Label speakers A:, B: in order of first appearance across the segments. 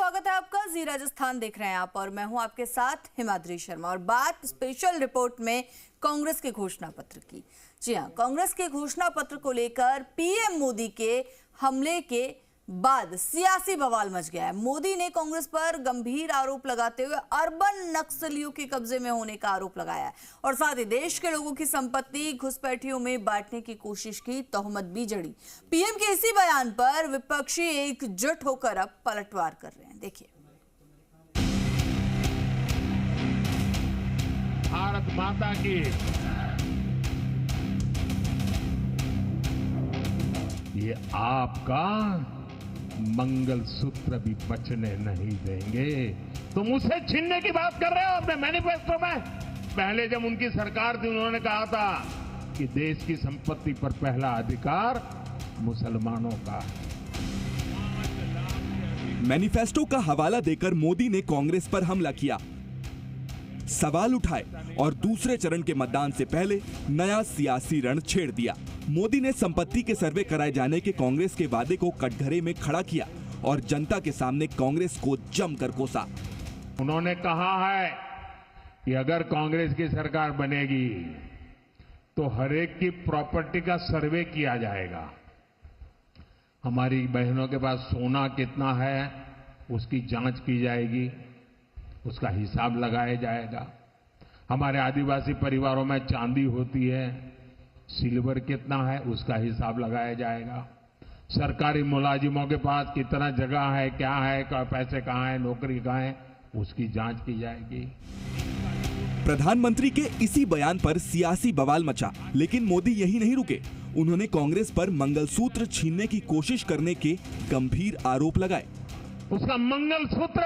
A: स्वागत है आपका। जी राजस्थान देख रहे हैं आप और मैं हूं आपके साथ हिमाद्री शर्मा। और बात स्पेशल रिपोर्ट में कांग्रेस के घोषणा पत्र की। जी हां, कांग्रेस के घोषणा पत्र को लेकर पीएम मोदी के हमले के बाद सियासी बवाल मच गया है। मोदी ने कांग्रेस पर गंभीर आरोप लगाते हुए अर्बन नक्सलियों के कब्जे में होने का आरोप लगाया है और साथ ही देश के लोगों की संपत्ति घुसपैठियों में बांटने की कोशिश की तोहमत भी जड़ी। पीएम के इसी बयान पर विपक्षी एकजुट होकर अब पलटवार कर रहे हैं। देखिए,
B: भारत माता की ये आपका मंगलसूत्र भी बचने नहीं देंगे। तुम उसे छीनने की बात कर रहे हो अपने मैनिफेस्टो में। पहले जब उनकी सरकार थी उन्होंने कहा था कि देश की संपत्ति पर पहला अधिकार मुसलमानों का है।
C: मैनिफेस्टो का हवाला देकर मोदी ने कांग्रेस पर हमला किया, सवाल उठाए और दूसरे चरण के मतदान से पहले नया सियासी रण छेड़ दिया। मोदी ने संपत्ति के सर्वे कराए जाने के कांग्रेस के वादे को कटघरे में खड़ा किया और जनता के सामने कांग्रेस को जमकर कोसा।
B: उन्होंने कहा है कि अगर कांग्रेस की सरकार बनेगी तो हर एक की प्रॉपर्टी का सर्वे किया जाएगा। हमारी बहनों के पास सोना कितना है उसकी जांच की जाएगी, उसका हिसाब लगाया जाएगा। हमारे आदिवासी परिवारों में चांदी होती है, सिल्वर कितना है उसका हिसाब लगाया जाएगा। सरकारी मुलाजिमों के पास कितना जगह है, क्या है, पैसे कहाँ है, नौकरी कहाँ है, उसकी जांच की जाएगी।
C: प्रधानमंत्री के इसी बयान पर सियासी बवाल मचा, लेकिन मोदी यही नहीं रुके। उन्होंने कांग्रेस पर मंगलसूत्र छीनने की कोशिश करने के गंभीर आरोप लगाए।
B: उसका मंगलसूत्र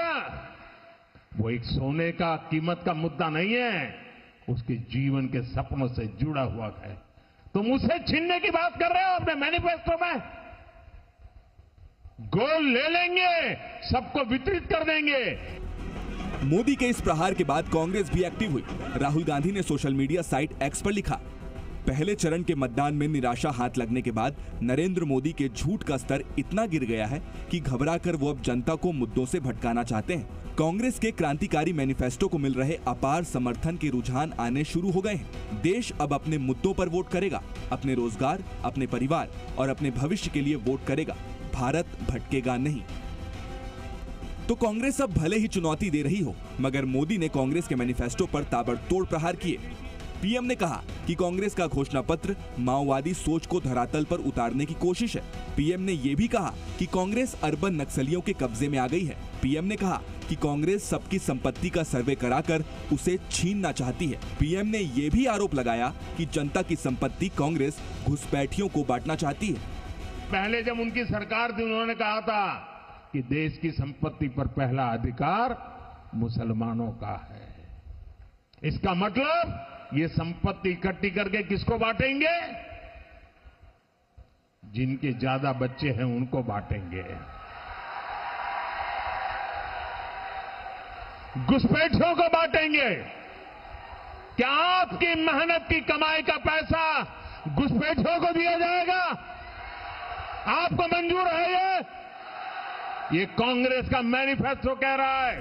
B: वो एक सोने का कीमत का मुद्दा नहीं है, उसके जीवन के सपनों से जुड़ा हुआ है। तुम उसे छीनने की बात कर रहे हो अपने मैनिफेस्टो में। गोल्ड ले लेंगे, सबको वितरित कर देंगे।
C: मोदी के इस प्रहार के बाद कांग्रेस भी एक्टिव हुई। राहुल गांधी ने सोशल मीडिया साइट एक्स पर लिखा, पहले चरण के मतदान में निराशा हाथ लगने के बाद नरेंद्र मोदी के झूठ का स्तर इतना गिर गया है कि घबराकर वो अब जनता को मुद्दों से भटकाना चाहते हैं। कांग्रेस के क्रांतिकारी मैनिफेस्टो को मिल रहे अपार समर्थन के रुझान आने शुरू हो गए हैं। देश अब अपने मुद्दों पर वोट करेगा, अपने रोजगार, अपने परिवार और अपने भविष्य के लिए वोट करेगा। भारत भटकेगा नहीं। तो कांग्रेस अब भले ही चुनौती दे रही हो, मगर मोदी ने कांग्रेस के मैनिफेस्टो पर ताबड़तोड़ प्रहार किए। पीएम ने कहा कि कांग्रेस का घोषणा पत्र माओवादी सोच को धरातल पर उतारने की कोशिश है। पीएम ने यह भी कहा कि कांग्रेस अर्बन नक्सलियों के कब्जे में आ गई है। पीएम ने कहा कि कांग्रेस सबकी संपत्ति का सर्वे कराकर उसे छीनना चाहती है। पीएम ने यह भी आरोप लगाया कि जनता की संपत्ति कांग्रेस घुसपैठियों को बांटना चाहती है।
B: पहले जब उनकी सरकार थी उन्होंने कहा था कि देश की संपत्ति पर पहला अधिकार मुसलमानों का है। इसका मतलब ये संपत्ति इकट्ठी करके किसको बांटेंगे? जिनके ज्यादा बच्चे हैं उनको बांटेंगे। घुसपैठियों को बांटेंगे। क्या आपकी मेहनत की कमाई का पैसा घुसपैठियों को दिया जाएगा? आपको मंजूर है? ये कांग्रेस का मैनिफेस्टो कह रहा है।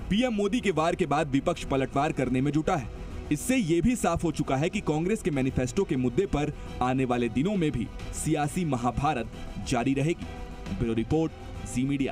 C: पीएम मोदी के वार के बाद विपक्ष पलटवार करने में जुटा है। इससे यह भी साफ हो चुका है कि कांग्रेस के मैनिफेस्टो के मुद्दे पर आने वाले दिनों में भी सियासी महाभारत जारी रहेगी। ब्यूरो रिपोर्ट, जी मीडिया।